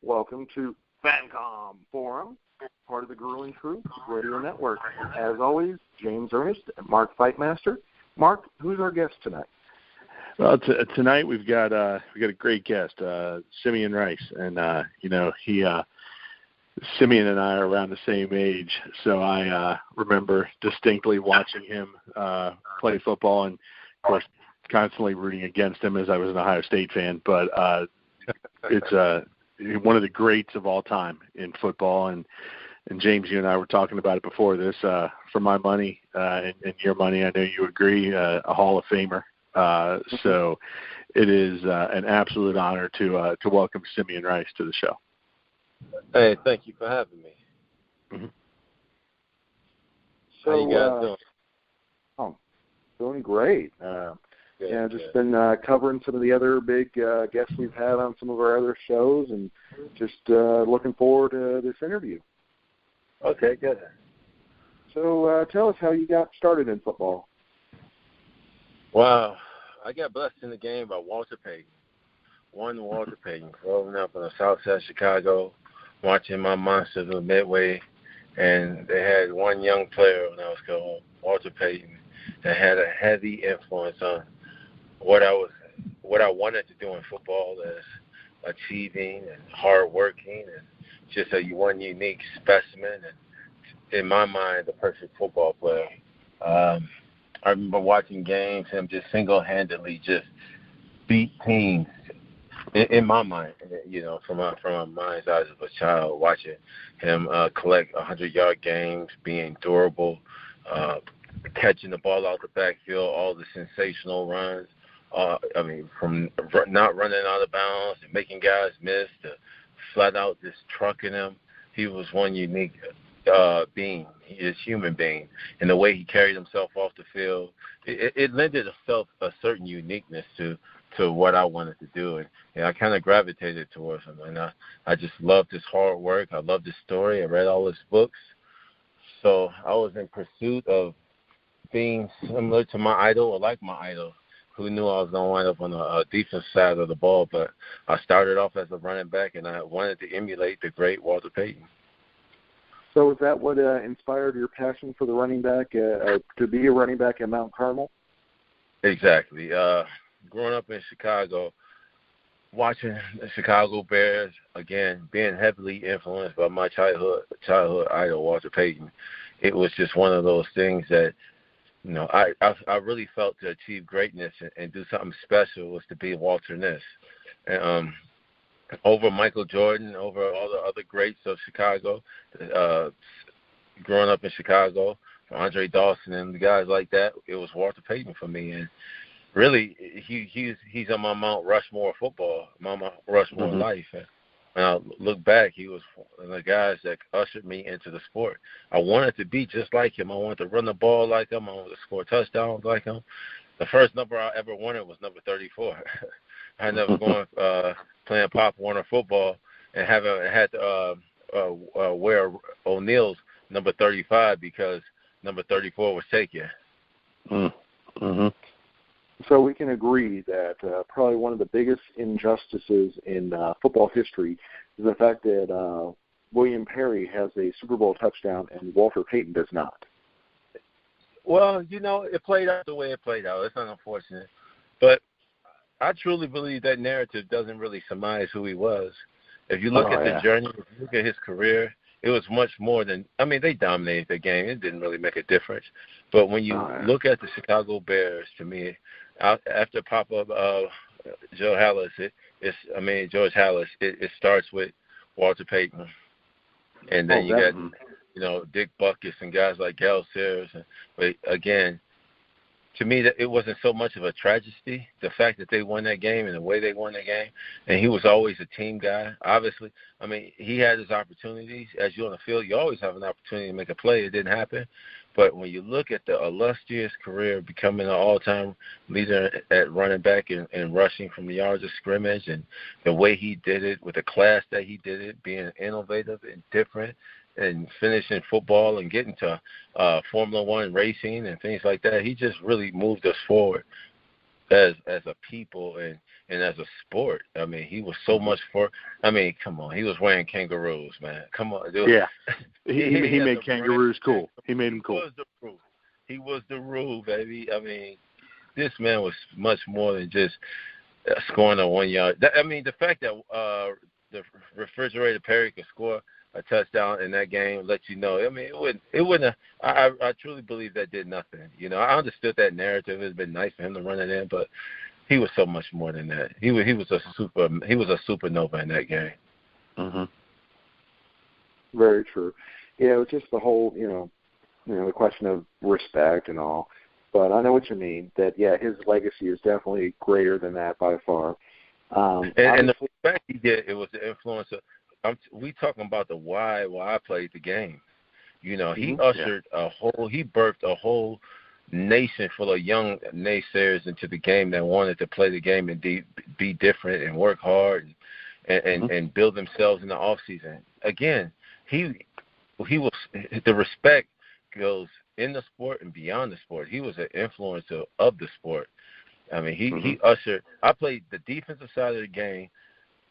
Welcome to Fancom Forum, part of the Grueling Truth Radio Network. As always, James Ernest and Mark Fightmaster. Mark, who's our guest tonight? Well, tonight we've got a great guest, Simeon Rice, and Simeon and I are around the same age, so I remember distinctly watching him play football, and of course constantly rooting against him as I was an Ohio State fan. But it's one of the greats of all time in football, and James, you and I were talking about it before this. For my money and your money, I know you agree, a Hall of Famer. So it is an absolute honor to welcome Simeon Rice to the show. Hey, thank you for having me. Mm-hmm. So, how you guys doing? Doing great. Just been covering some of the other big guests we've had on some of our other shows, and just looking forward to this interview. Okay, good. So tell us how you got started in football. Wow. I got blessed in the game by Walter Payton. One Walter Payton, growing up in the south side of Chicago, watching my Monsters of the Midway, and they had one young player when I was called Walter Payton that had a heavy influence on what I wanted to do in football, as achieving and hardworking and just one unique specimen, and in my mind, the perfect football player. I remember watching games, him just single-handedly just beat teams. In my mind, from my mind's eyes of a child, watching him collect 100-yard games, being durable, catching the ball out the backfield, all the sensational runs. From not running out of bounds and making guys miss to flat out just trucking them. He was one unique being, his human being, and the way he carried himself off the field, it lended itself a certain uniqueness to what I wanted to do, and I kind of gravitated towards him, and I just loved his hard work. I loved his story. I read all his books, so I was in pursuit of being similar to my idol or like my idol. Who knew I was going to wind up on the defense side of the ball, but I started off as a running back, and I wanted to emulate the great Walter Payton. So is that what inspired your passion for the running back, to be a running back at Mount Carmel? Exactly. Growing up in Chicago, watching the Chicago Bears, again, being heavily influenced by my childhood idol, Walter Payton, it was just one of those things that, I really felt to achieve greatness and do something special was to be Walter Ness. And over Michael Jordan, over all the other greats of Chicago, growing up in Chicago, Andre Dawson and the guys like that, it was Walter Payton for me. And really, he's on my Mount Rushmore football, Mount Rushmore life. And when I look back, he was one of the guys that ushered me into the sport. I wanted to be just like him. I wanted to run the ball like him. I wanted to score touchdowns like him. The first number I ever wanted was number 34. I never going playing Pop Warner football and had to wear O'Neill's number 35 because number 34 was taken. Mm-hmm. So we can agree that probably one of the biggest injustices in football history is the fact that William Perry has a Super Bowl touchdown and Walter Payton does not. Well, it played out the way it played out. It's unfortunate. But I truly believe that narrative doesn't really surmise who he was. If you look at the journey, if you look at his career, it was much more than – they dominated the game. It didn't really make a difference. But when you look at the Chicago Bears, to me, after pop-up George Halas, it starts with Walter Payton. And then you got, Dick Butkus and guys like Gale Sayers. But again, to me, that it wasn't so much of a tragedy, the fact that they won that game and the way they won the game. And he was always a team guy. Obviously, he had his opportunities. As you're on the field, you always have an opportunity to make a play. It didn't happen. But when you look at the illustrious career, becoming an all-time leader at running back and rushing from the yards of scrimmage, and the way he did it with the class that he did it, being innovative and different, and finishing football and getting to Formula One racing and things like that, he just really moved us forward. as a people and as a sport. I mean, he was so much for. I mean, come on, he was wearing kangaroos, man. Come on, dude. Yeah, he made kangaroos cool. He made them cool. He was the rule, baby. I mean, this man was much more than just scoring a 1 yard. I mean, the fact that the refrigerator Perry could score a touchdown in that game lets you know. I mean, it wouldn't. I truly believe that did nothing. You know, I understood that narrative. It's been nice for him to run it in, but he was so much more than that. He was a supernova in that game. Mm-hmm. Very true. Yeah, it was just the whole, the question of respect and all. But I know what you mean. That his legacy is definitely greater than that by far. And the fact he did, it was the influence of. We talking about the why I played the game. You know, he ushered he birthed a whole nation full of young naysayers into the game that wanted to play the game and be different and work hard and build themselves in the off season. Again, he was, the respect goes in the sport and beyond the sport. He was an influencer of the sport. I mean, he ushered. I played the defensive side of the game.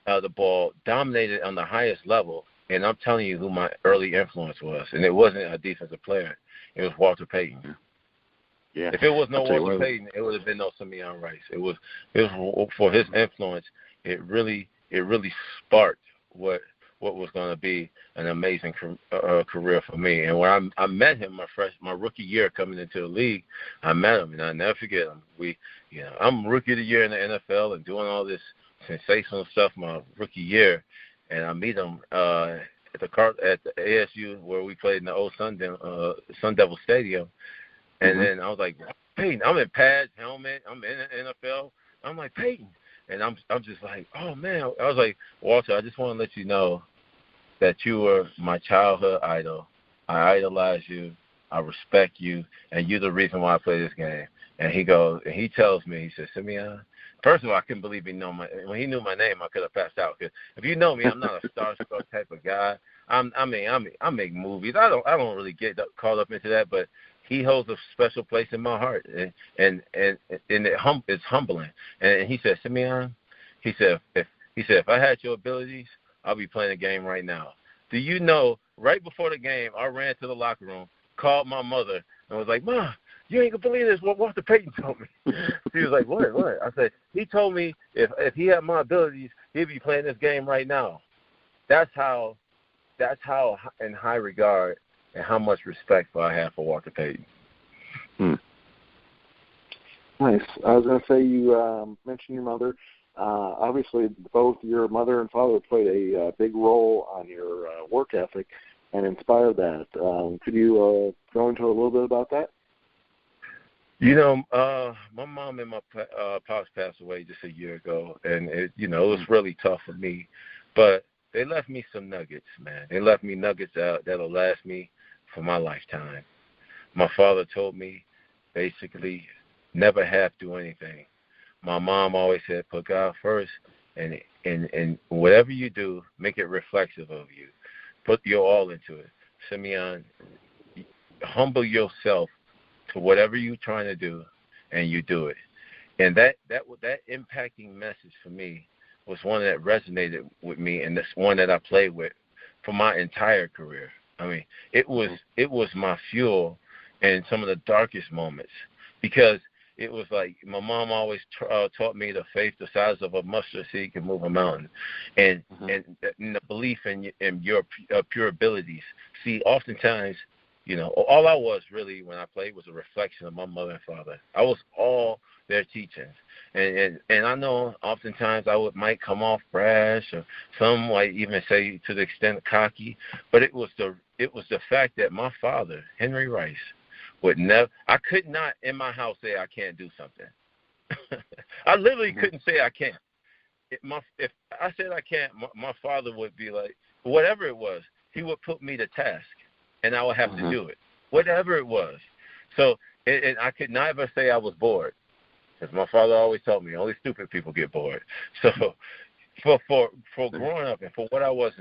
The ball dominated on the highest level, and I'm telling you who my early influence was, and it wasn't a defensive player. It was Walter Payton. Yeah. If it was no Walter Payton, it would have been no Simeon Rice. It was for his influence. It really sparked what was going to be an amazing career for me. And when I met him my rookie year coming into the league, I met him, and I never forget him. I'm rookie of the year in the NFL and doing all this sensational stuff my rookie year, and I meet him at the ASU where we played in the old Sun Devil Stadium, and then I was like, Peyton, I'm in pads, helmet, I'm in the NFL. I'm like, Peyton, and I'm just like, oh man. I was like, Walter, I just want to let you know that you were my childhood idol. I idolize you, I respect you, and you're the reason why I play this game. And he tells me, he says, Simeon. First of all, I couldn't believe when he knew my name, I could have passed out. Cause if you know me, I'm not a starstruck type of guy. I make movies. I don't really get caught up into that, but he holds a special place in my heart, and it's humbling. And he said, Simeon, he said, if I had your abilities, I'll be playing a game right now. Do you know? Right before the game, I ran to the locker room, called my mother, and was like, Ma, you ain't gonna believe this. What Walter Payton told me. She was like, what? I said, he told me if he had my abilities, he'd be playing this game right now. That's how in high regard and how much respect I have for Walter Payton. Nice. I was going to say, you mentioned your mother. Obviously, both your mother and father played a big role on your work ethic and inspired that. Could you go into a little bit about that? My mom and my pops passed away just a year ago, and it was really tough for me. But they left me some nuggets, man. They left me nuggets that'll last me for my lifetime. My father told me, basically, never have to do anything. My mom always said, put God first, and whatever you do, make it reflexive of you. Put your all into it. Simeon, humble yourself to whatever you're trying to do, and you do it. And that impacting message for me was one that resonated with me, and that's one that I played with for my entire career. I mean, it was my fuel in some of the darkest moments, because it was like my mom always taught me the faith the size of a mustard seed can move a mountain, and the belief in your pure abilities. See, oftentimes, all I was really when I played was a reflection of my mother and father. I was all their teachings, and I know oftentimes I might come off brash, or some might even say to the extent cocky, but it was the fact that my father, Henry Rice, would never. I could not in my house say I can't do something. I literally couldn't say I can't. If I said I can't, my father would be like, whatever it was, he would put me to task, and I would have to do it, whatever it was. So, and I could never say I was bored, because my father always told me only stupid people get bored. So, for growing up and for what I was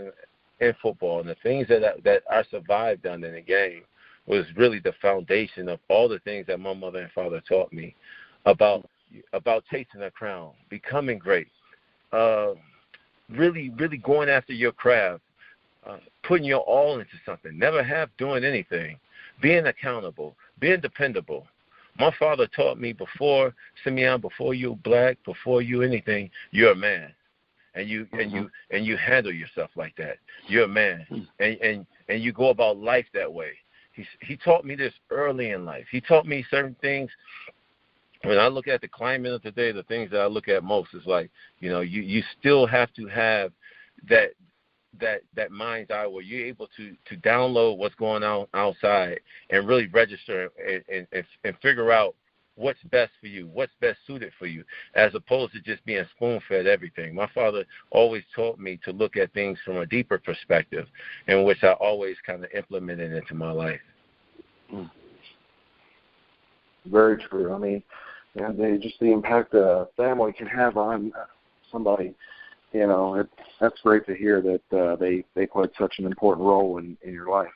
in football and the things that I survived on in the game was really the foundation of all the things that my mother and father taught me about about chasing a crown, becoming great, really, really going after your craft, putting your all into something, never half doing anything, being accountable, being dependable. My father taught me before, Simeon, before you black, before you anything, you're a man. And you handle yourself like that. You're a man. And you go about life that way. He taught me this early in life. He taught me certain things. When I look at the climate of today, the things that I look at most is like, you still have to have that mind's eye where you're able to download what's going on outside and really register and figure out what's best for you, what's best suited for you, as opposed to just being spoon-fed everything. My father always taught me to look at things from a deeper perspective, in which I always kind of implemented into my life. Very true. I mean, just the impact a family can have on somebody, that's great to hear that they played such an important role in your life.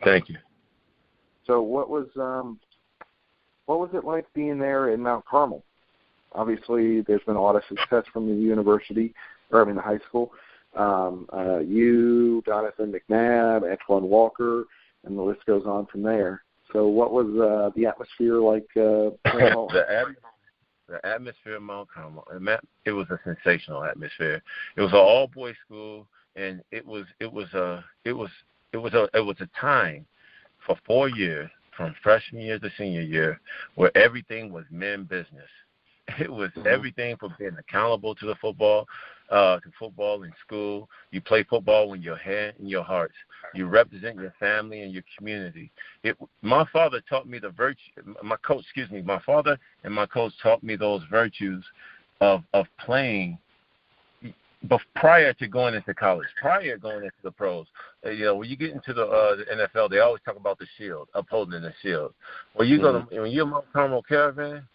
Thank you. So what was it like being there in Mount Carmel? Obviously, there's been a lot of success from the the high school. You, Jonathan McNabb, Antoine Walker, and the list goes on from there. So what was the atmosphere like? The atmosphere of Mount Carmel, it was a sensational atmosphere. It was an all-boys school, and it was a time for 4 years, from freshman year to senior year, where everything was men business. It was everything from being accountable to the football, in school. You play football with your head and your heart. You represent your family and your community. My father taught me the virtue. My father and my coach taught me those virtues of playing. But prior to going into college, prior to going into the pros, when you get into the NFL, they always talk about the shield, upholding the shield. When you're Mount Carmel Caravan,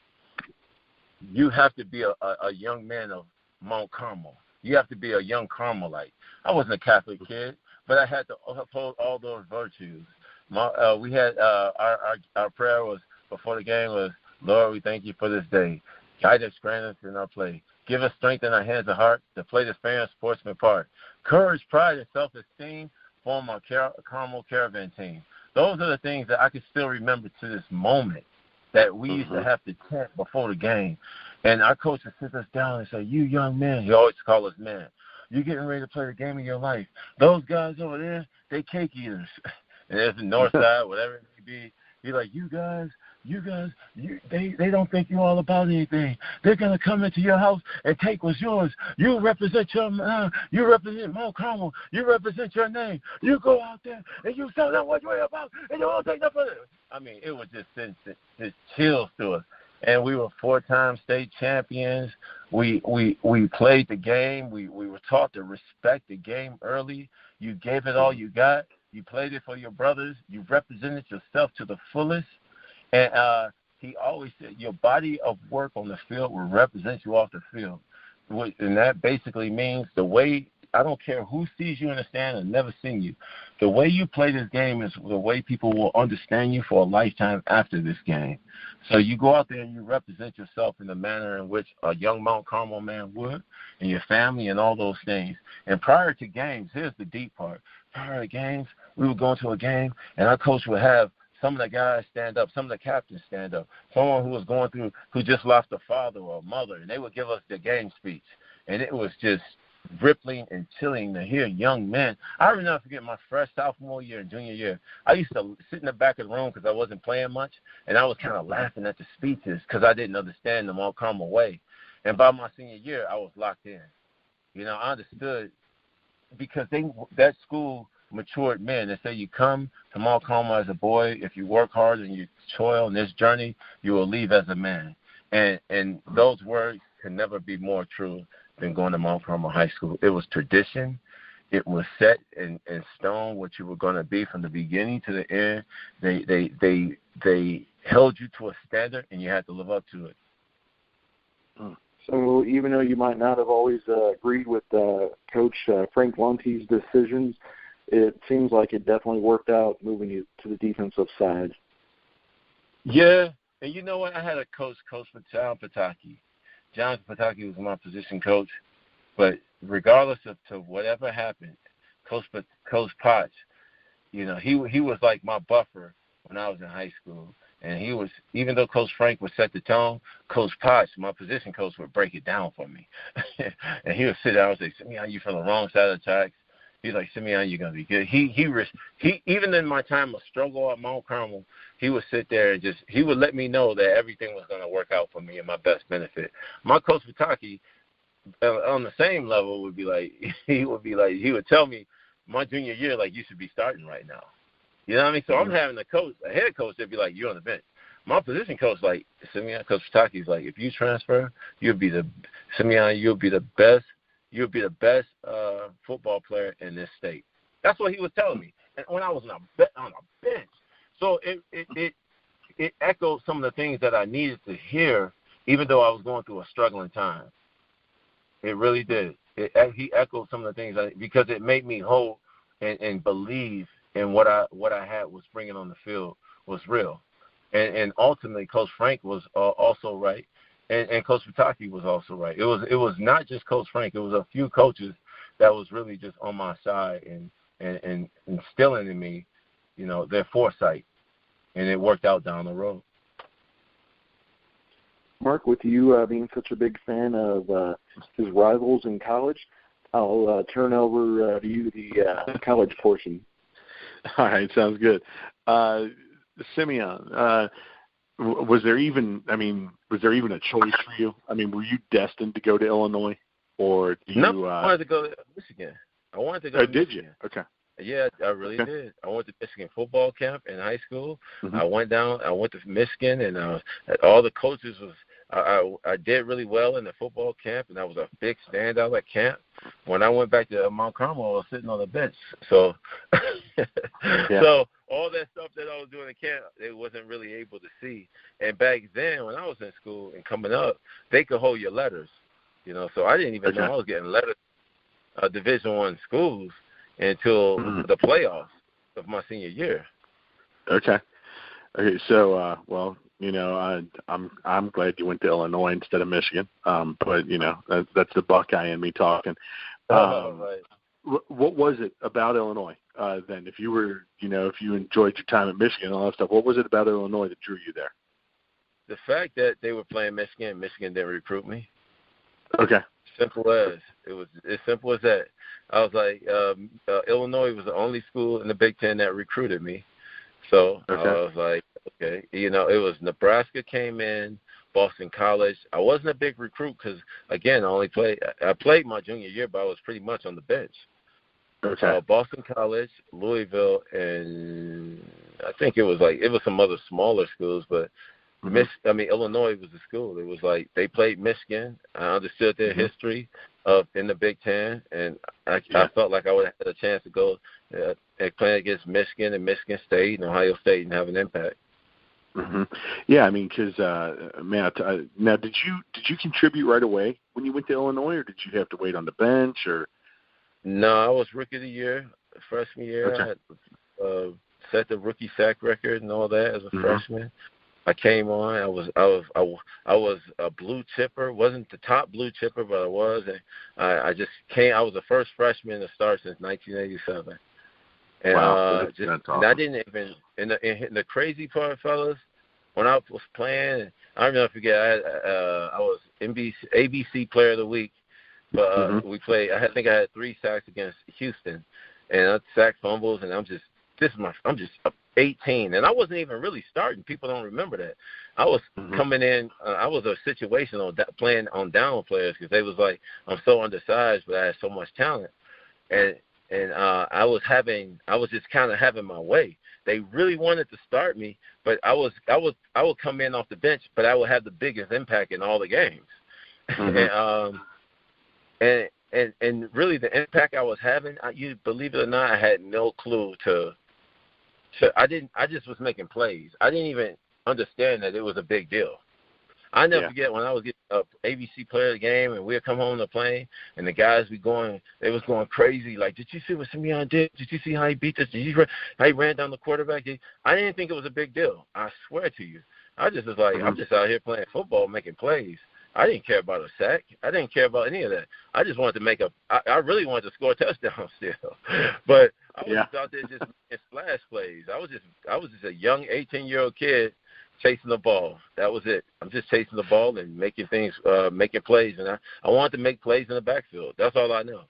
you have to be a young man of Mount Carmel. You have to be a young Carmelite. I wasn't a Catholic kid, but I had to uphold all those virtues. We had our prayer was before the game was, Lord, we thank you for this day. Guide us, grant us in our play. Give us strength in our hands and heart to play this fair and sportsman part. Courage, pride, and self-esteem form our Carmel Caravan team. Those are the things that I can still remember to this moment that we used to have to chant before the game. And our coach would sit us down and say, you young men, he always call us men, you're getting ready to play the game of your life. Those guys over there, they cake eaters. And there's the north side, whatever it may be. He's like, you guys, they don't think you're all about anything. They're gonna come into your house and take what's yours. You represent you represent Mount Carmel. You represent your name. You go out there and you tell them what you're about, and you won't take nothing. I mean, it was just chills to us. And we were 4-time state champions. We played the game. We were taught to respect the game early. You gave it all you got. You played it for your brothers. You represented yourself to the fullest. And he always said your body of work on the field will represent you off the field. And that basically means the way, I don't care who sees you in the stand and never seen you, the way you play this game is the way people will understand you for a lifetime after this game. So you go out there and you represent yourself in the manner in which a young Mount Carmel man would, and your family and all those things. And prior to games, here's the deep part. Prior to games, we would go into a game, and our coach would have some of the guys stand up, some of the captains stand up, someone who was going through, who just lost a father or a mother, and they would give us the game speech. And it was just rippling and chilling to hear young men. I will never forget my fresh sophomore year and junior year. I used to sit in the back of the room because I wasn't playing much, and I was kind of laughing at the speeches because I didn't understand the Mount Carmel way. And by my senior year, I was locked in. I understood because that school matured men. They say you come to Mount Carmel as a boy. If you work hard and you toil in this journey, you will leave as a man. And those words can never be more true than going to Mount Carmel High School. It was tradition. It was set in stone what you were going to be from the beginning to the end. They held you to a standard, and you had to live up to it. So even though you might not have always agreed with Coach Frank Lunte's decisions, it seems like it definitely worked out moving you to the defensive side. Yeah, And you know what? I had a coach for John Pataki. John Pataki was my position coach. But regardless of to whatever happened, Coach Potts, you know, he was like my buffer when I was in high school. And he was, even though Coach Frank would set the tone, Coach Potts, my position coach, would break it down for me. And he would sit down and say, Simeon, you're from the wrong side of the tracks. He's like, Simeon, you're going to be good. He even in my time of struggle at Mount Carmel, he would sit there and he would let me know that everything was going to work out for me and my best benefit. My Coach Pataki, on the same level, would be like, he would tell me my junior year, like, you should be starting right now. You know what I mean? So I'm having a head coach that'd be like, you're on the bench. My position coach, like, Simeon, Coach Pataki's like, if you transfer, you'll be the best football player in this state. That's what he was telling me. And when I was on a bench. So it echoed some of the things that I needed to hear, even though I was going through a struggling time. It really did. He echoed some of the things because it made me hope and believe in what I had was bringing on the field was real. And ultimately, Coach Frank was also right, and Coach Pataki was also right. It was not just Coach Frank. It was a few coaches that was really just on my side and instilling in me, you know, their foresight, and it worked out down the road. Mark, with you being such a big fan of his rivals in college, I'll turn over to you the college portion. All right, sounds good. Simeon, was there even a choice for you? I mean, were you destined to go to Illinois, or do you? No, I wanted to go to Michigan. I wanted to go to Michigan. Did you? Okay. Yeah, I really did. I went to Michigan football camp in high school. Mm-hmm. I went to Michigan, and all the coaches was. I did really well in the football camp, and I was a big standout at camp. When I went back to Mount Carmel, I was sitting on the bench. So, So all that stuff that I was doing in camp, they wasn't really able to see. And back then, when I was in school and coming up, they could hold your letters, you know. So I didn't even know I was getting letters Division I schools until the playoffs of my senior year. Okay. So, well, you know, I'm glad you went to Illinois instead of Michigan. But you know, that's the Buckeye in me talking. Right. What was it about Illinois then? If you enjoyed your time at Michigan and all that stuff, what was it about Illinois that drew you there? The fact that they were playing Michigan didn't recruit me. Okay. Simple as. It was as simple as that. I was like, Illinois was the only school in the Big Ten that recruited me. So I was like, okay. You know, it was Nebraska came in, Boston College. I wasn't a big recruit because, again, I played my junior year, but I was pretty much on the bench. Okay. Boston College, Louisville, and I think it was some other smaller schools, but Illinois was the school. It was like they played Michigan. I understood their history in the Big Ten, and I felt like I would have had a chance to go and play against Michigan and Michigan State and Ohio State and have an impact. Mm-hmm. Yeah, I mean, because now did you contribute right away when you went to Illinois, or did you have to wait on the bench, or? No, I was rookie of the year, freshman year. Okay. I had set the rookie sack record and all that as a freshman. I came on. I was a blue chipper. Wasn't the top blue chipper, but I was. And I just came. I was the first freshman to start since 1987. And, wow, that's awesome. And I didn't even. In the crazy part, fellas, when I was playing, I'll never forget. I was ABC Player of the Week. But we played. I think I had 3 sacks against Houston, and I sacked fumbles. And I'm just 18, and I wasn't even really starting. People don't remember that. I was coming in. I was a situational playing on down players because they was like, I'm so undersized, but I had so much talent, and I was just kind of having my way. They really wanted to start me, but I would come in off the bench, but I would have the biggest impact in all the games. And really the impact I was having, you believe it or not, I had no clue I just was making plays. I didn't even understand that it was a big deal. I never forget when I was getting an ABC Player of the Game and we'd come home to play and the guys they was going crazy. Like, did you see what Simeon did? Did you see how he beat this? Did you how he ran down the quarterback? I didn't think it was a big deal. I swear to you. I just was like, I'm just out here playing football, making plays. I didn't care about a sack. I didn't care about any of that. I just wanted to I really wanted to score touchdowns still. But I was just out there just making splash plays. I was just a young 18-year-old kid chasing the ball. That was it. I'm just chasing the ball and making plays. And I wanted to make plays in the backfield. That's all I know.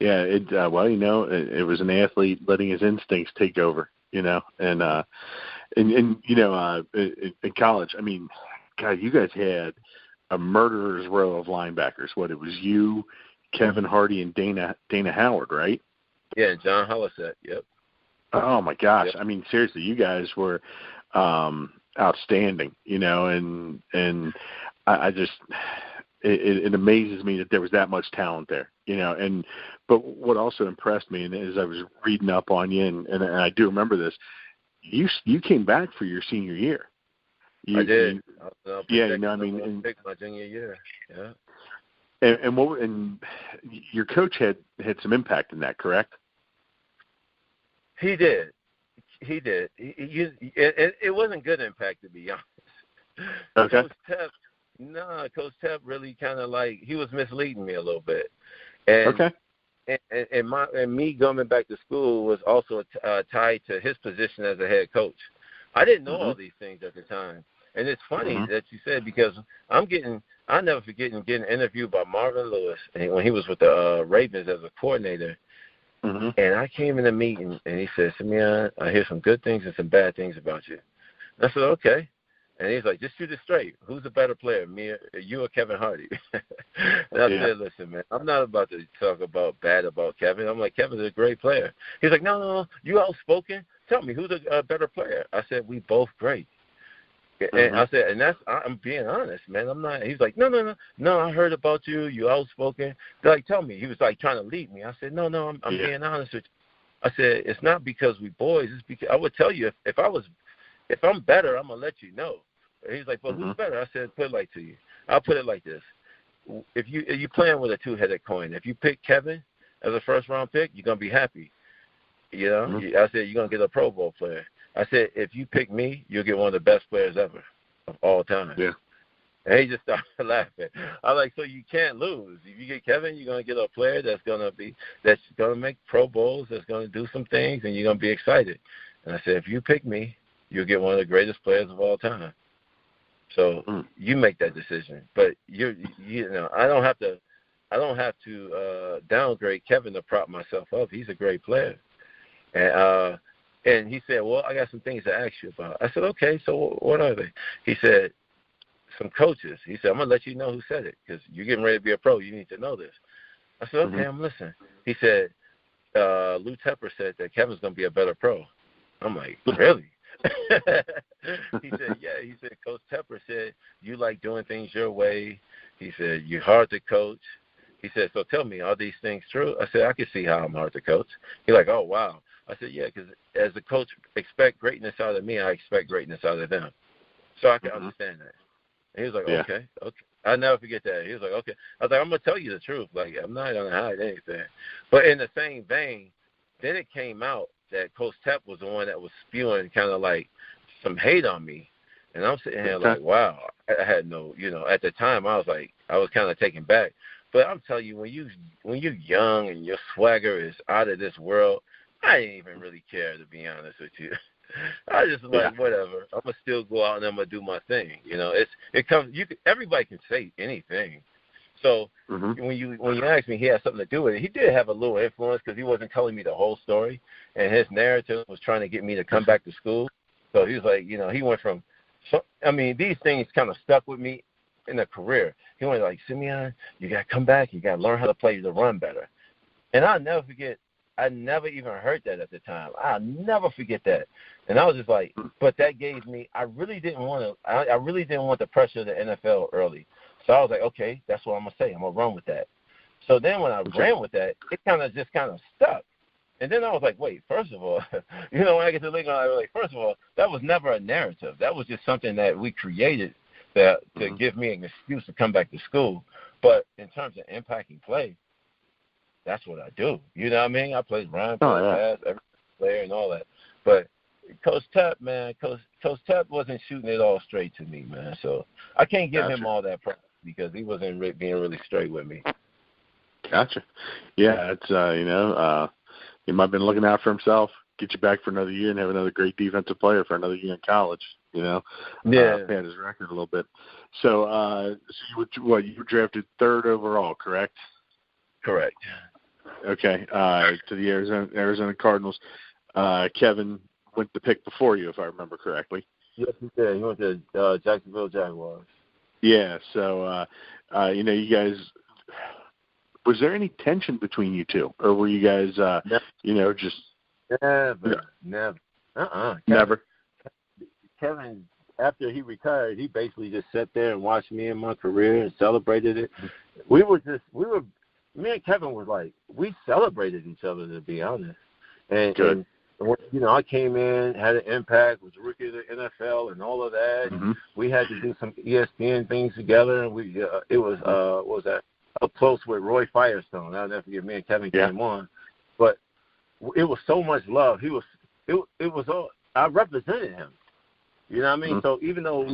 Yeah, it was an athlete letting his instincts take over, and in college, I mean, God, you guys had a murderer's row of linebackers. It was you, Kevin Hardy, and Dana Howard, right? Yeah, and John Holliset, yep. Oh my gosh. Yep. I mean, seriously, you guys were outstanding, and I just it amazes me that there was that much talent there, but what also impressed me, and as I was reading up on you, and I do remember this, you came back for your senior year. I did. Picked my junior year. Yeah. And your coach had some impact in that, correct? He did. It wasn't good impact, to be honest. Okay. Coach Tep really kind of he was misleading me a little bit. And, okay. And me going back to school was also tied to his position as a head coach. I didn't know all these things at the time. And it's funny that you said, because I'll never forget getting interviewed by Marvin Lewis when he was with the Ravens as a coordinator. And I came in a meeting, and he said, Simeon, I hear some good things and some bad things about you. And I said, okay. And he's like, just shoot it straight. Who's a better player, me or you or Kevin Hardy? And I said, listen, man, I'm not about to talk bad about Kevin. I'm like, Kevin's a great player. He's like, no, you outspoken? Tell me, who's a better player? I said, we both great. And I said, and I'm being honest, man. I'm not. He's like, no. I heard about you. You outspoken. They're like, tell me. He was like trying to lead me. I said, no. I'm being honest with you. I said, it's not because we boys. It's because I would tell you if I'm better, I'm gonna let you know. And he's like, well, who's better? I said, put it like to you. I'll put it like this: if you playing with a two-headed coin, if you pick Kevin as a first-round pick, you're gonna be happy. I said, you're gonna get a Pro Bowl player. I said, if you pick me, you'll get one of the best players ever of all time. Yeah. And he just started laughing. I was like, so you can't lose. If you get Kevin, you're going to get a player that's going to make Pro Bowls, that's going to do some things, and you're going to be excited. And I said, if you pick me, you'll get one of the greatest players of all time. So you make that decision. But I don't have to downgrade Kevin to prop myself up. He's a great player. And he said, well, I got some things to ask you about. I said, okay, so what are they? He said, some coaches. He said, I'm going to let you know who said it, because you're getting ready to be a pro. You need to know this. I said, okay, I'm listening. He said, Lou Tepper said that Kevin's going to be a better pro. I'm like, really? He said, yeah. He said, Coach Tepper said, you like doing things your way. He said, you're hard to coach. He said, so tell me, are these things true? I said, I can see how I'm hard to coach. He's like, oh, wow. I said, yeah, because as a coach expect greatness out of me, I expect greatness out of them. So I can understand that. And he was like, okay. I'll never forget that. He was like, okay. I was like, I'm going to tell you the truth. Like, I'm not going to hide anything. But in the same vein, then it came out that Coach Tep was the one that was spewing kind of like some hate on me. And I'm sitting here like, wow. I had no, at the time I was kind of taken back. But I'm telling you, when you're young and your swagger is out of this world, I didn't even really care, to be honest with you. I just like, whatever. I'm gonna still go out and I'm gonna do my thing. Everybody can say anything. So when you ask me, he had something to do with it. He did have a little influence, because he wasn't telling me the whole story, and his narrative was trying to get me to come back to school. So he was like, he went from. These things kind of stuck with me in a career. He went like, Simeon, you got to come back. You got to learn how to play the run better. And I'll never forget, I never even heard that at the time. I'll never forget that. And I was just like, but that gave me, I really didn't want the pressure of the NFL early. So I was like, okay, that's what I'm going to say. I'm going to run with that. So then when I ran with that, it kind of stuck. And then I was like, wait, first of all, when I get to the league, I was like, first of all, that was never a narrative. That was just something that we created to give me an excuse to come back to school. But in terms of impacting play, that's what I do. You know what I mean? I played run, pass, every player and all that. But Coach Tapp, man, Coach Tapp wasn't shooting it all straight to me, man. So I can't give him all that props because he wasn't being really straight with me. Gotcha. Yeah, it's he might have been looking out for himself. Get you back for another year and have another great defensive player for another year in college. Yeah. Pad his record a little bit. So, you were drafted 3rd overall, correct? Correct. Okay. To the Arizona Cardinals. Kevin went the pick before you, if I remember correctly. Yes, he did. He went to Jacksonville Jaguars. Yeah. So, you guys. Was there any tension between you two, or were you guys, just never. Never. Kevin, after he retired, he basically just sat there and watched me and my career and celebrated it. Me and Kevin was like, we celebrated each other, to be honest. And I came in, had an impact, was rookie of the NFL and all of that. Mm-hmm. We had to do some ESPN things together, and it was what was that? Up close with Roy Firestone. I'll never forget. Me and Kevin came on, but it was so much love. I represented him. You know what I mean? Mm-hmm. So even though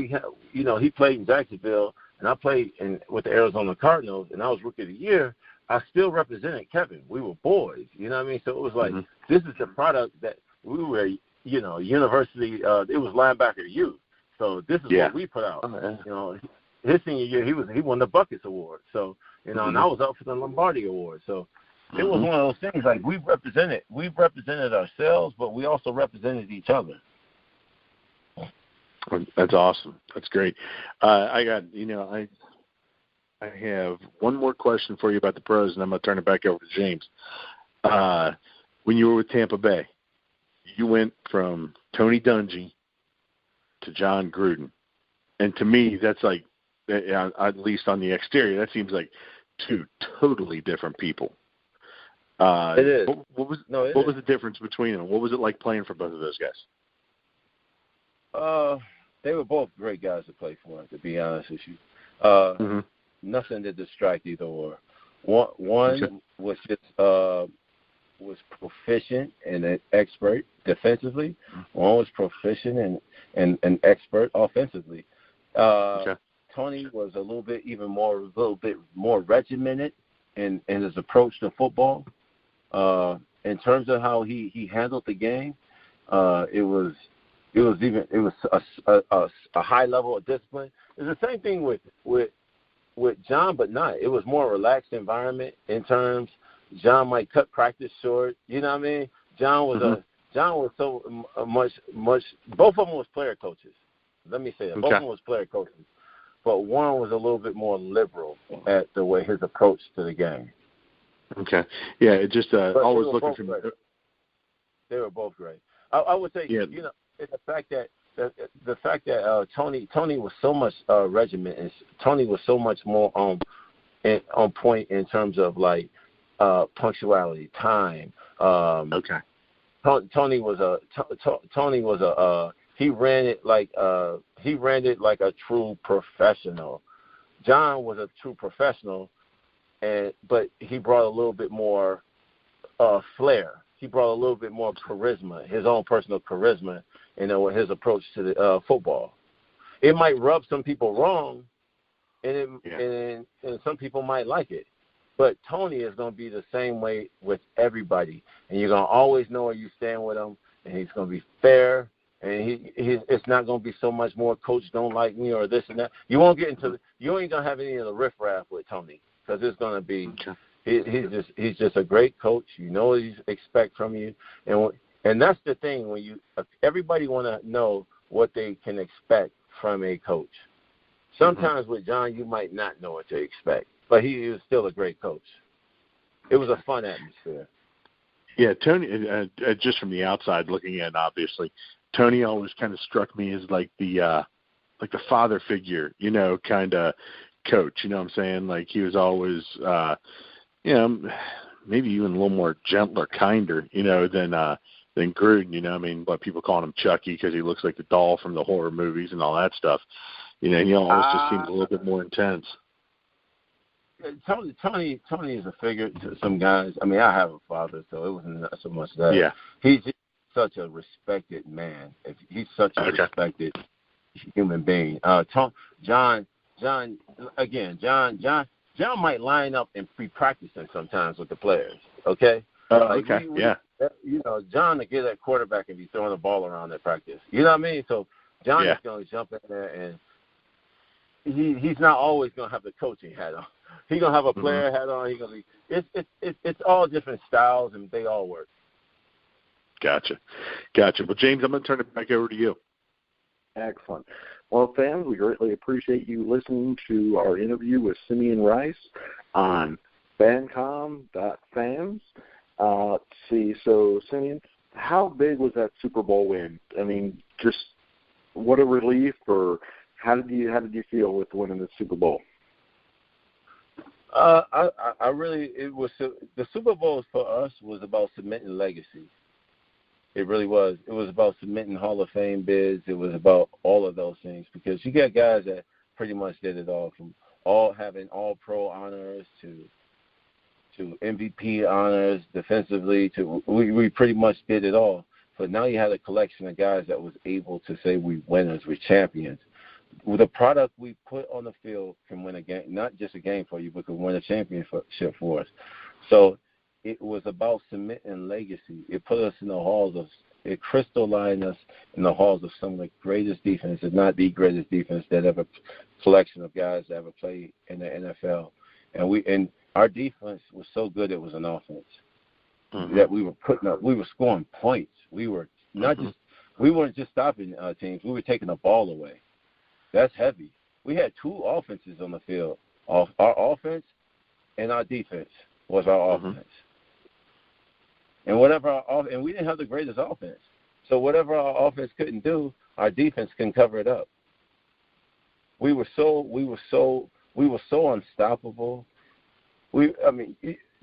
he played in Jacksonville and I played with the Arizona Cardinals and I was rookie of the year, I still represented Kevin. We were boys. You know what I mean? So it was like, this is the product that we were, university, it was linebacker youth. So this is what we put out. His senior year, he won the Buckets Award. So, and I was up for the Lombardi Award. So it was one of those things like we represented ourselves, but we also represented each other. That's awesome. That's great. I have one more question for you about the pros, and I'm going to turn it back over to James. When you were with Tampa Bay, you went from Tony Dungy to John Gruden. And to me, that's like, at least on the exterior, that seems like two totally different people. It is. What was the difference between them? What was it like playing for both of those guys? They were both great guys to play for, to be honest with you. Nothing to distract either or. One was just was proficient and an expert defensively. One was proficient and an expert offensively. Tony was a little bit more regimented in his approach to football. In terms of how he handled the game, it was a high level of discipline. It's the same thing with John, but not. It was more relaxed environment in terms. John might cut practice short. You know what I mean? John was so much. Both of them was player coaches. Let me say that. Both of them was player coaches, but one was a little bit more liberal at the way his approach to the game. Okay. Yeah. It just always looking for me. They were both great. I would say the fact that Tony was so much regimented. Tony was so much more on point in terms of like punctuality, time. Tony was he ran it like a true professional. John was a true professional, but he brought a little bit more flair. He brought a little bit more charisma, his own personal charisma, with his approach to the football. It might rub some people wrong, and some people might like it. But Tony is going to be the same way with everybody, and you're going to always know where you stand with him, and he's going to be fair, and it's not going to be so much more coach don't like me or this and that. You won't get into you ain't going to have any of the riffraff with Tony because it's going to be he's just a great coach. You know what you expect from you, and that's the thing when everybody want to know what they can expect from a coach. Sometimes with John, you might not know what to expect, but he is still a great coach. It was a fun atmosphere. Yeah, Tony. Just from the outside looking in, obviously, Tony always kind of struck me as like the father figure, kind of coach. You know what I'm saying? Like he was always, maybe even a little more gentler, kinder, than Gruden. I mean, but people call him Chucky because he looks like the doll from the horror movies and all that stuff. And he always just seems a little bit more intense. Tony is a figure to some guys. I mean, I have a father, so it wasn't so much that. Yeah. such a respected man. He's such a respected human being. John might line up in pre-practicing sometimes with the players. Okay. John to get that quarterback and be throwing the ball around at practice. You know what I mean? So John is going to jump in there, and he's not always going to have the coaching hat on. He's going to have a player hat on. He's going to be. It's all different styles, and they all work. Gotcha. Well, James, I'm going to turn it back over to you. Excellent. Well, fans, we greatly appreciate you listening to our interview with Simeon Rice on Fancom.fans. Let's see. So, Simeon, how big was that Super Bowl win? I mean, just what a relief, or how did you feel with winning the Super Bowl? The Super Bowl for us was about cementing legacy. It really was. It was about cementing Hall of Fame bids. It was about all of those things, because you got guys that pretty much did it all, from having all-pro honors to MVP honors defensively. We pretty much did it all. But now you had a collection of guys that was able to say we winners, we champions. With the product we put on the field can win a game, not just a game for you, but can win a championship for us. So it was about cementing legacy. It put us in the halls of, it crystallized us in the halls of some of the greatest defense, if not the greatest defense that ever, collection of guys that ever played in the NFL. And our defense was so good it was an offense. That we were putting up, we were scoring points. We were we weren't just stopping teams. We were taking the ball away. That's heavy. We had two offenses on the field. Our offense and our defense was our offense. And and we didn't have the greatest offense. So whatever our offense couldn't do, our defense can cover it up. We were so unstoppable.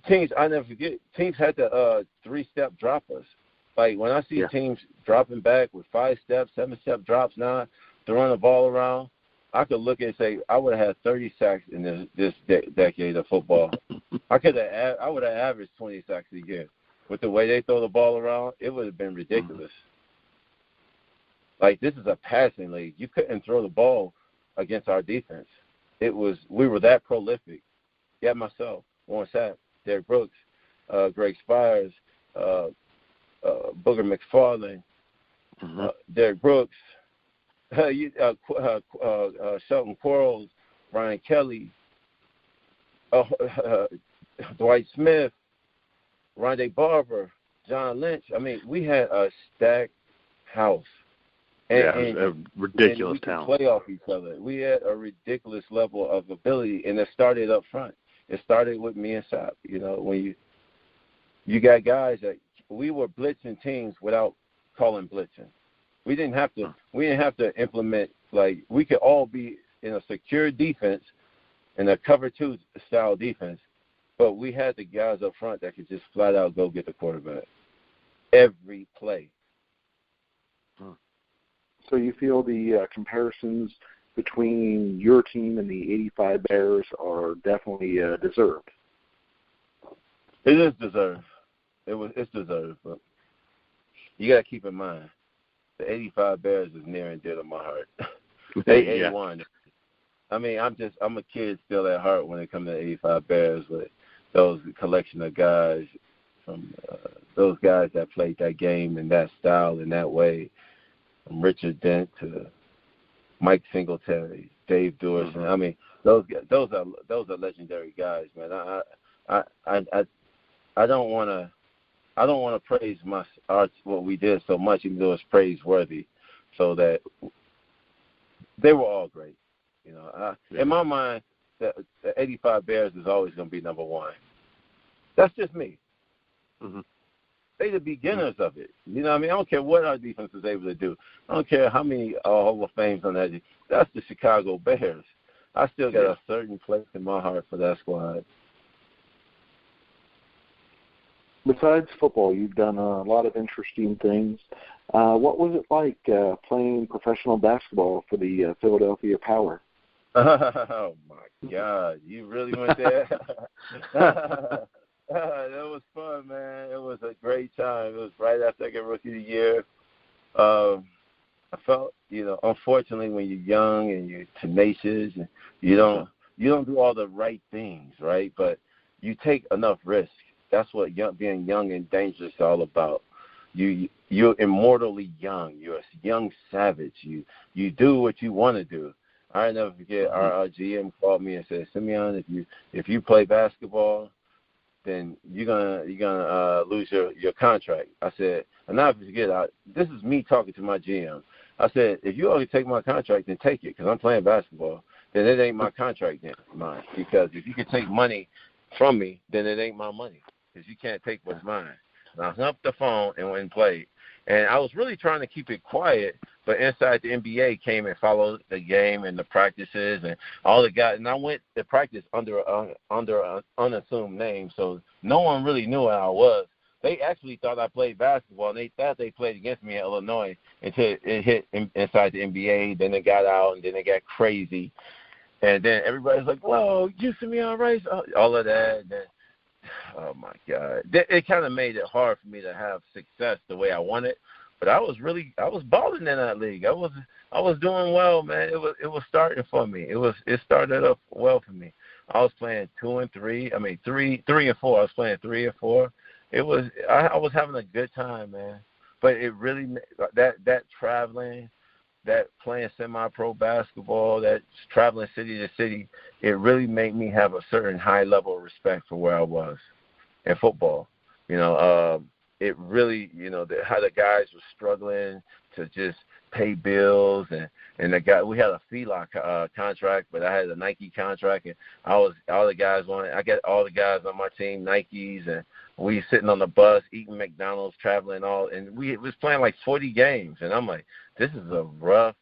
Teams, I never forget, teams had to 3-step drop us. Like when I see teams dropping back with 5-step, 7-step drops now, throwing the ball around, I could look and say I would have had 30 sacks in this decade of football. I would have averaged 20 sacks a year. With the way they throw the ball around, it would have been ridiculous. Like, this is a passing league. You couldn't throw the ball against our defense. We were that prolific. Yeah, myself, Warren Sapp, Derrick Brooks, Greg Spires, Booger McFarlane, Derrick Brooks, Shelton Quarles, Brian Kelly, Dwight Smith, Rondé Barber, John Lynch. I mean, we had a stacked house. And a ridiculous talent. We play off each other. We had a ridiculous level of ability, and it started up front. It started with me and Sapp. You know, when you got guys that we were blitzing teams without calling blitzing. We didn't have to implement, like, we could all be in a secure defense, in a cover 2 style defense, but we had the guys up front that could just flat out go get the quarterback every play. So you feel the comparisons between your team and the 85 Bears are definitely deserved? It is deserved. It's deserved, but you got to keep in mind, the 85 Bears is near and dear to my heart. They 81. I mean, I'm a kid still at heart when it comes to 85 Bears, but those collection of guys, from those guys that played that game in that style in that way, from Richard Dent to Mike Singletary, Dave Dorson. I mean, those are legendary guys, man. I don't want to praise what we did so much, even though it's praiseworthy. So that they were all great, you know. In my mind, the 85 Bears is always going to be number one. That's just me. They the beginners of it. You know what I mean? I don't care what our defense is able to do. I don't care how many Hall of Fames on that. That's the Chicago Bears. I still got a certain place in my heart for that squad. Besides football, you've done a lot of interesting things. What was it like playing professional basketball for the Philadelphia Power? Oh, my God. You really went there? That was fun, man. It was a great time. It was right after I got Rookie of the Year. I felt, unfortunately, when you're young and you're tenacious, and you don't do all the right things, right? But you take enough risk. That's what being young and dangerous is all about. You're immortally young. You're a young savage. You do what you want to do. I never forget. Our GM called me and said, "Simeon, if you play basketball, then you're gonna lose your contract." I said, and I forget. This is me talking to my GM. I said, if you only take my contract, then take it, because I'm playing basketball. Then it ain't my contract, then mine. Because if you can take money from me, then it ain't my money, because you can't take what's mine. And I hung up the phone and went and played. And I was really trying to keep it quiet, but inside the NBA came and followed the game and the practices and all the guys. And I went to practice under an unassumed name, so no one really knew who I was. They actually thought I played basketball, and they thought they played against me in Illinois until it hit inside the NBA. Then it got out, and then it got crazy. And then everybody's like, "Whoa, you Simeon Rice?" All of that. And then, oh, my God. It kind of made it hard for me to have success the way I wanted. But I was balling in that league. I was doing well, man. It was starting for me. It started up well for me. I was playing 2 and 3. I mean 3 and 4. I was playing 3 and 4. I was having a good time, man. But it really that traveling, that playing semi-pro basketball, that traveling city to city, it really made me have a certain high level of respect for where I was in football. It really, how the guys were struggling to just pay bills, and we had a FELA contract, but I had a Nike contract, and all the guys I got all the guys on my team Nikes, and we sitting on the bus eating McDonald's, traveling and we was playing like 40 games, and I'm like, this is a rough.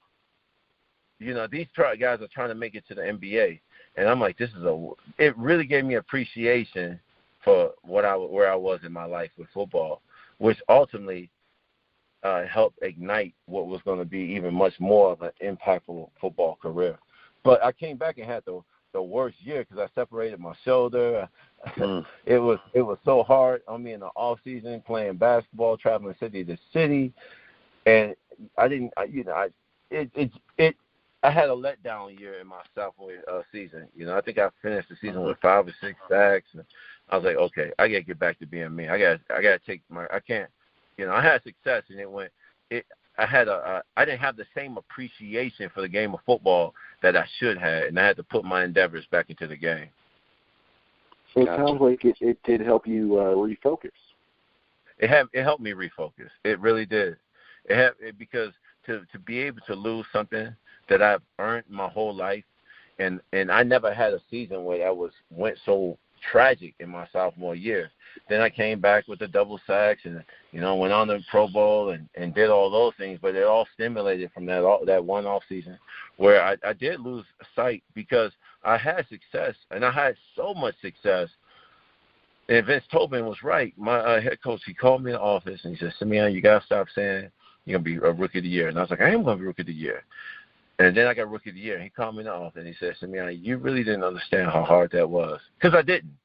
These guys are trying to make it to the NBA, and I'm like, it really gave me appreciation for where I was in my life with football, which ultimately helped ignite what was going to be even much more of an impactful football career. But I came back and had the worst year because I separated my shoulder. It was so hard on me in the off season playing basketball, traveling city to city, and I had a letdown year in my sophomore season. I think I finished the season with 5 or 6 sacks. And I was like, okay, I gotta get back to being me. I gotta take I can't. I had success, and I didn't have the same appreciation for the game of football that I should have, and I had to put my endeavors back into the game. So it sounds like it did help you refocus. It helped me refocus. It really did. Because to be able to lose something that I've earned my whole life, and I never had a season where went so tragic in my sophomore year. Then I came back with the double sacks and went on the Pro Bowl and did all those things, but it all stimulated from that one off season where I did lose sight because I had success, and I had so much success. And Vince Tobin was right. My head coach, he called me in the office and he said, "Simeon, you gotta stop saying you're gonna be a Rookie of the Year." And I was like, "I am gonna be Rookie of the Year." And then I got Rookie of the Year. And he called me in the office and he said, "Simeon, you really didn't understand how hard that was," because I didn't.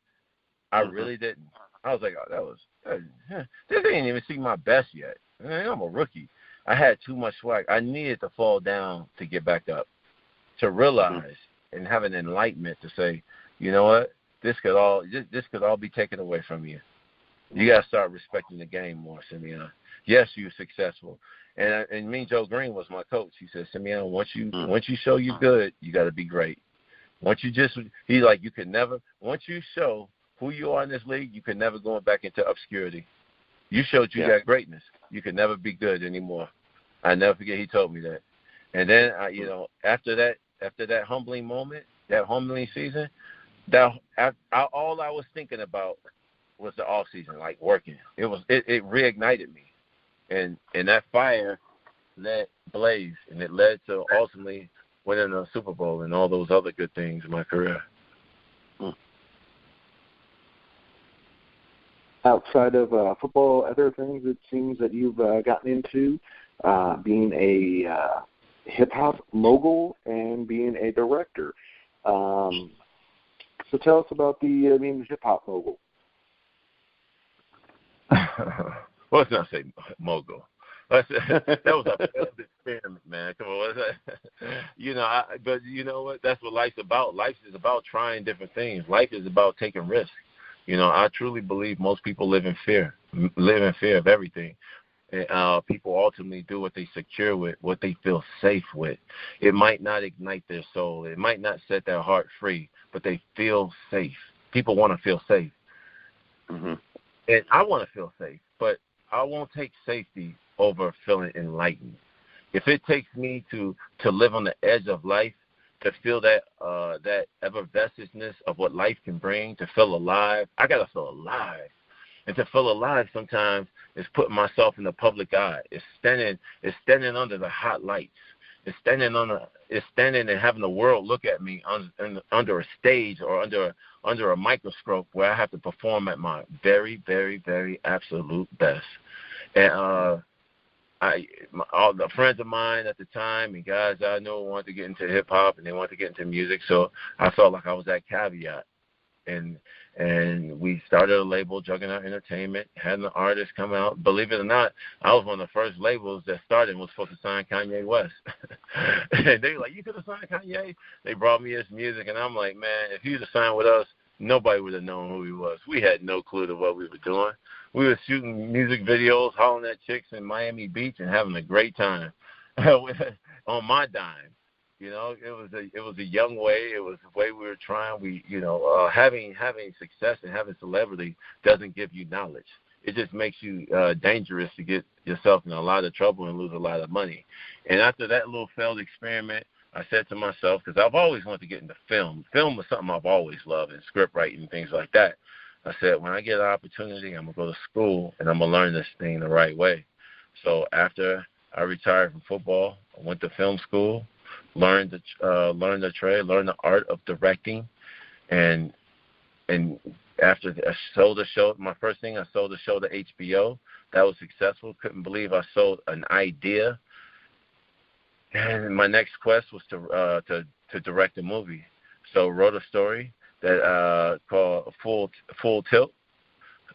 I really didn't. I was like, "Oh, this ain't even seen my best yet. I'm a rookie." I had too much swag. I needed to fall down to get back up, to realize and have an enlightenment to say, you know what, this could all be taken away from you. You got to start respecting the game more, Simeon. Yes, you're successful. And me, Joe Green was my coach. He said, "Simeon, once you show you're good, you got to be great. Once you can never, once you show who you are in this league, you can never go back into obscurity. You showed you got greatness. You can never be good anymore." I never forget he told me that. And then after that humbling moment, that humbling season, all I was thinking about was the off season, like working. It reignited me, and that fire let blaze, and it led to ultimately winning a Super Bowl and all those other good things in my career. Outside of football, other things it seems that you've gotten into, being a hip-hop mogul and being a director. So tell us about being hip-hop mogul. well, let's not say mogul. That was a failed experiment, man. Come on, but you know what? That's what life's about. Life is about trying different things. Life is about taking risks. I truly believe most people live in fear of everything. People ultimately do what they secure with, what they feel safe with. It might not ignite their soul. It might not set their heart free, but they feel safe. People want to feel safe. Mm-hmm. And I want to feel safe, but I won't take safety over feeling enlightened. If it takes me to live on the edge of life, to feel that effervescentness of what life can bring, to feel alive, I got to feel alive. And to feel alive sometimes is putting myself in the public eye. It's standing under the hot lights. It's standing and having the world look at me under a stage or under a microscope where I have to perform at my very, very, very absolute best. And all the friends of mine at the time and guys I knew wanted to get into hip hop and they wanted to get into music, so I felt like I was that caveat. And we started a label, Juggernaut Entertainment, had an artist come out. Believe it or not, I was one of the first labels that started and was supposed to sign Kanye West. And they were like, you could have signed Kanye? They brought me his music, and I'm like, man, if you'd have signed with us, nobody would have known who he was. We had no clue to what we were doing. We were shooting music videos, hollering at chicks in Miami Beach and having a great time on my dime. It was a young way. It was the way we were trying. Having success and having celebrity doesn't give you knowledge. It just makes you dangerous to get yourself in a lot of trouble and lose a lot of money. And after that little failed experiment, I said to myself, because I've always wanted to get into film. Film was something I've always loved, and script writing and things like that. I said, when I get an opportunity, I'm going to go to school, and I'm going to learn this thing the right way. So after I retired from football, I went to film school, learned the trade, learned the art of directing, and after I sold the show, my first thing, I sold the show to HBO. That was successful. Couldn't believe I sold an idea. And my next quest was to direct a movie. So wrote a story that called Full Tilt.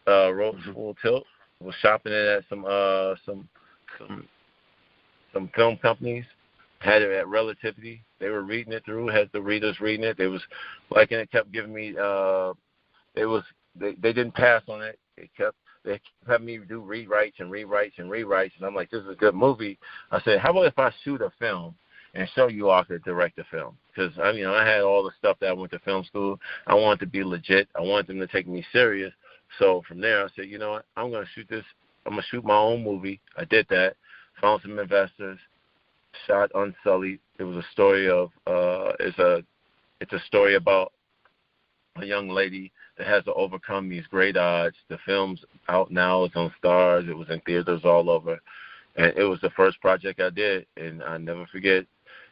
Wrote Full Tilt. Was shopping it at some film companies. Had it at Relativity. They were reading it through. Had the readers reading it. They was liking it. Kept giving me. They didn't pass on it. They kept having me do rewrites. And I'm like, this is a good movie. I said, how about if I shoot a film and show you all could direct a film? Because I had all the stuff that I went to film school. I wanted to be legit. I wanted them to take me serious. So from there, I said, you know what? I'm going to shoot this. I'm going to shoot my own movie. I did that. Found some investors. Shot Unsullied. It was a story of it's a story about a young lady that has to overcome these great odds. The film's out now. It's on Stars. It was in theaters all over, and it was the first project I did, and I never forget.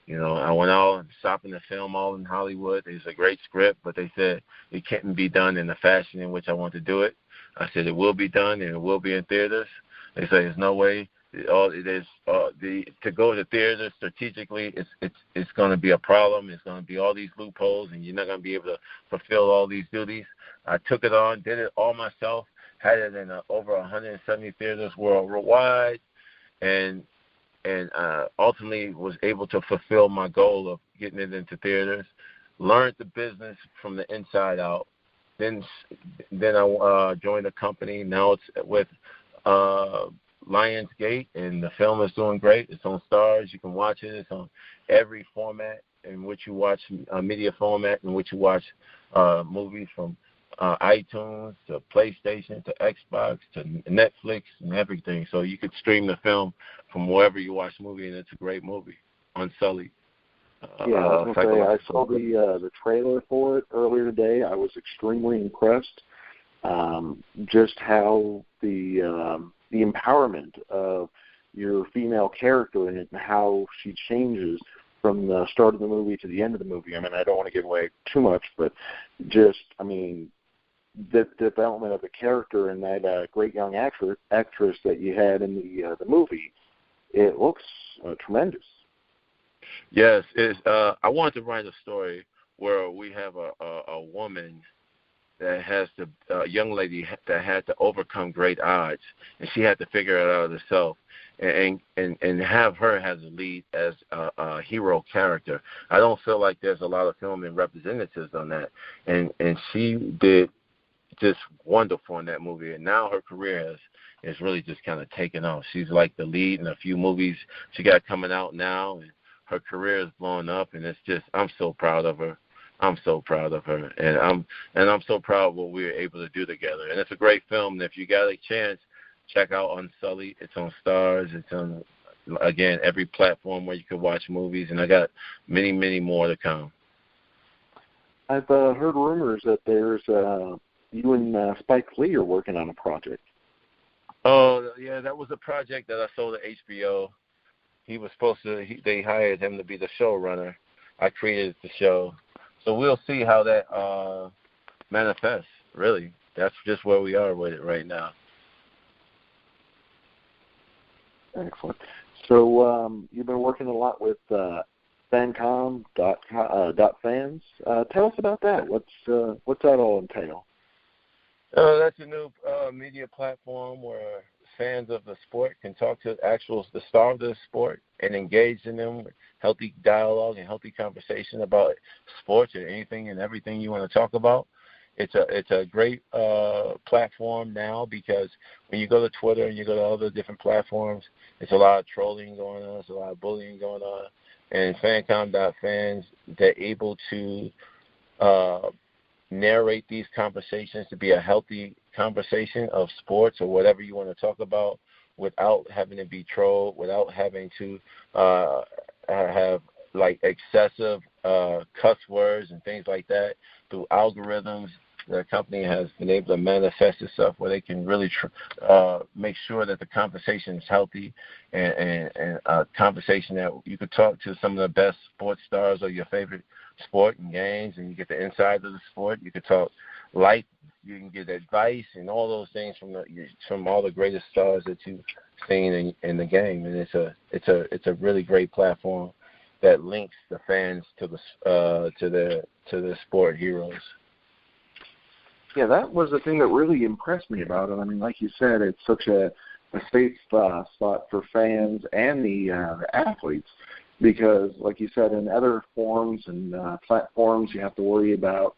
I went out and shopping the film all in Hollywood. It was a great script, but they said it can't be done in the fashion in which I want to do it. I said it will be done and it will be in theaters. They say there's no way. To go to theaters strategically, it's going to be a problem. It's going to be all these loopholes, and you're not going to be able to fulfill all these duties. I took it on, did it all myself, had it in over 170 theaters worldwide, and ultimately was able to fulfill my goal of getting it into theaters. Learned the business from the inside out. Then I joined a company. Now it's with Lionsgate, and the film is doing great. It's on Stars. You can watch it. It's on every format in which you watch media format in which you watch movies, from iTunes to PlayStation to Xbox to Netflix and everything. So you could stream the film from wherever you watch the movie, and it's a great movie. Unsullied. I was going to say, I saw the trailer for it earlier today. I was extremely impressed. Just how the empowerment of your female character in it and how she changes from the start of the movie to the end of the movie. I don't want to give away too much, but just, the development of the character and that great young actress that you had in the movie, it looks tremendous. Yes, I wanted to write a story where we have a woman has the young lady that had to overcome great odds, and she had to figure it out herself, and have her as a lead as a hero character. I don't feel like there's a lot of filming representatives on that, and she did just wonderful in that movie, and now her career is really just kind of taken off. She's like the lead in a few movies she got coming out now, and her career is blowing up, and it's just, I'm so proud of her. I'm so proud of her, and I'm so proud of what we were able to do together. And it's a great film. And if you got a chance, check out Unsullied. It's on Stars. It's on, again, every platform where you can watch movies, and I got many, many more to come. I've heard rumors that there's you and Spike Lee are working on a project. Oh, yeah, that was a project that I sold to HBO. He was supposed to, they hired him to be the showrunner. I created the show. So we'll see how that manifests, really. That's just where we are with it right now. Excellent. So you've been working a lot with Fancom.fans. Tell us about that. What's that all entail? That's a new media platform where fans of the sport can talk to the star of the sport and engage in them with healthy dialogue and healthy conversation about sports or anything and everything you want to talk about. It's a great platform now, because when you go to Twitter and you go to other different platforms, it's a lot of trolling going on, it's a lot of bullying going on. And Fancom.fans, they're able to narrate these conversations to be a healthy conversation of sports or whatever you want to talk about, without having to be trolled, without having to have like excessive cuss words and things like that. Through algorithms, the company has been able to manifest itself where they can really make sure that the conversation is healthy and a conversation that you could talk to some of the best sports stars or your favorite sport and games, and you get the inside of the sport. You could talk life, you can get advice and all those things from all the greatest stars that you've seen in the game. And it's a really great platform that links the fans to the sport heroes. Yeah, that was the thing that really impressed me about it. I mean, like you said, it's such a safe spot for fans and the athletes, because, like you said, in other forums and platforms, you have to worry about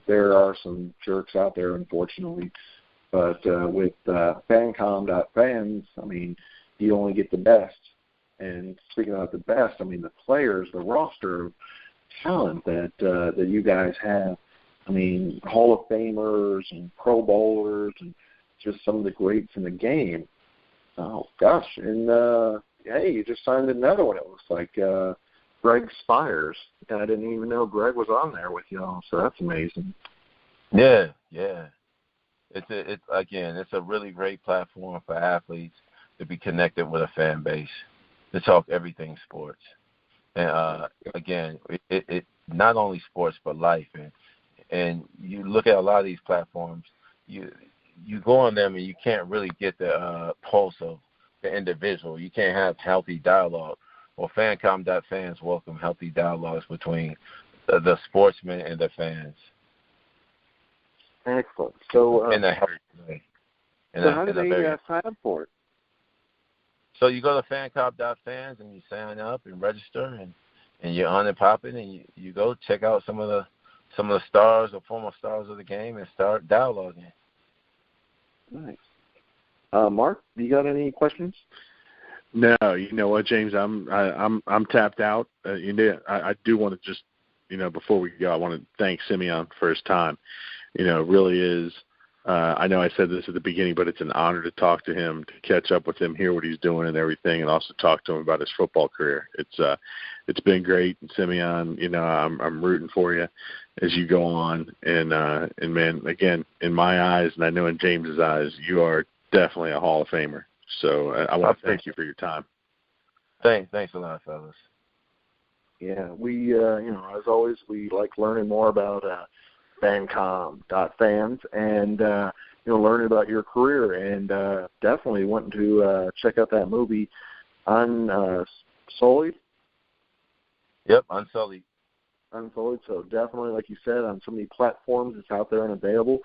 there are some jerks out there, unfortunately. But with Fancom.fans, I mean, you only get the best. And speaking about the best, I mean, the players, the roster of talent that you guys have. I mean, Hall of Famers and Pro Bowlers and just some of the greats in the game. Oh, gosh. And, hey, you just signed another one, it looks like, Greg Spires. And I didn't even know Greg was on there with y'all, so that's amazing. Yeah. It's a really great platform for athletes to be connected with a fan base, to talk everything sports. And, again, it not only sports but life. And you look at a lot of these platforms, you go on them and you can't really get the pulse of the individual. You can't have healthy dialogue. Well, Fancom.fans welcome healthy dialogues between the sportsmen and the fans. Excellent. So, in a healthy way. How do they sign up for it? So you go to Fancom.fans and you sign up and register, and you're on and popping, and you go check out some of the stars or former stars of the game and start dialoguing. Nice. Mark, you got any questions? No, you know what, James? I'm tapped out. I do want to just, before we go, I want to thank Simeon for his time. It really is. I know I said this at the beginning, but it's an honor to talk to him, to catch up with him, hear what he's doing and everything, and also talk to him about his football career. It's been great. And Simeon, I'm rooting for you as you go on. And man, again, in my eyes, and I know in James's eyes, you are definitely a Hall of Famer. So I want to thank you for your time. Thanks a lot, fellas. Yeah, we, as always, we like learning more about Fancom.fans and, learning about your career, and definitely wanting to check out that movie Unsullied. Yep, Unsullied. Unsullied. So definitely, like you said, on so many platforms, it's out there and available.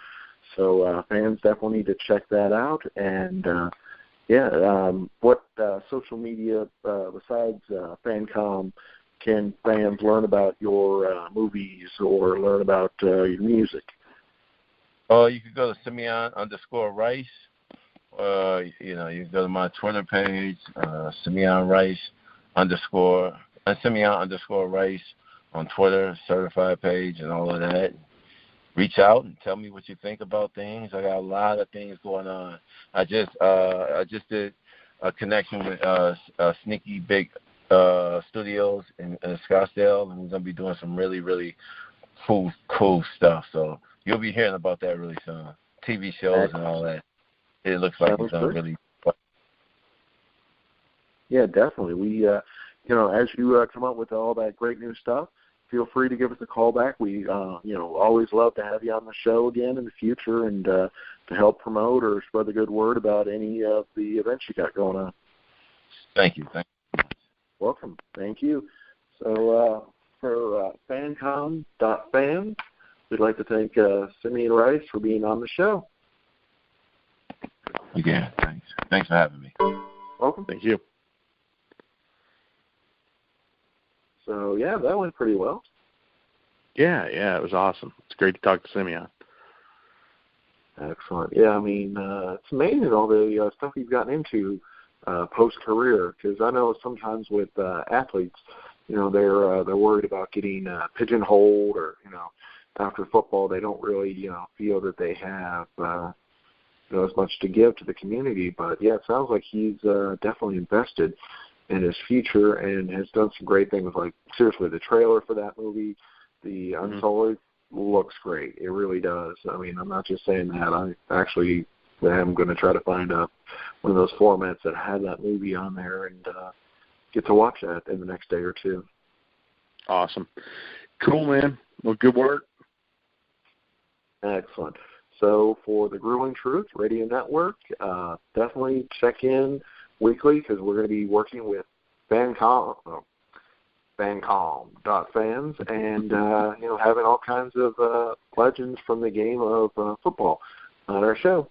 So fans definitely need to check that out. And, what social media besides Fancom can fans learn about your movies or learn about your music? Oh, you could go to Simeon_Rice. You can go to my Twitter page, Simeon Rice Simeon_Rice on Twitter, certified page, and all of that. Reach out and tell me what you think about things. I got a lot of things going on. I just did a connection with Sneaky Big Studios in Scottsdale, and we're gonna be doing some really, really cool stuff. So you'll be hearing about that really soon. TV shows and all that. It looks like it's gonna really. Yeah, definitely. We, as you come up with all that great new stuff, feel free to give us a call back. We, always love to have you on the show again in the future and to help promote or spread the good word about any of the events you got going on. Thank you. Welcome. Thank you. So for Fancom.fans, we'd like to thank Simeon Rice for being on the show. Again, thanks. Thanks for having me. Welcome. Thank you. So, that went pretty well. Yeah, it was awesome. It's great to talk to Simeon. Excellent. Yeah, I mean, it's amazing all the stuff he's gotten into post-career, because I know sometimes with athletes, they're worried about getting pigeonholed or, after football they don't really, feel that they have, as much to give to the community. But, it sounds like he's definitely invested in his future and has done some great things. Like, seriously, the trailer for that movie, the Unsullied, looks great. It really does. I mean, I'm not just saying that. I actually am going to try to find one of those formats that had that movie on there and get to watch that in the next day or two. Awesome. Cool, man. Well, good work. Excellent. So for the Grueling Truth Radio Network, definitely check in weekly because we're going to be working with Fancom.fans and, having all kinds of legends from the game of football on our show.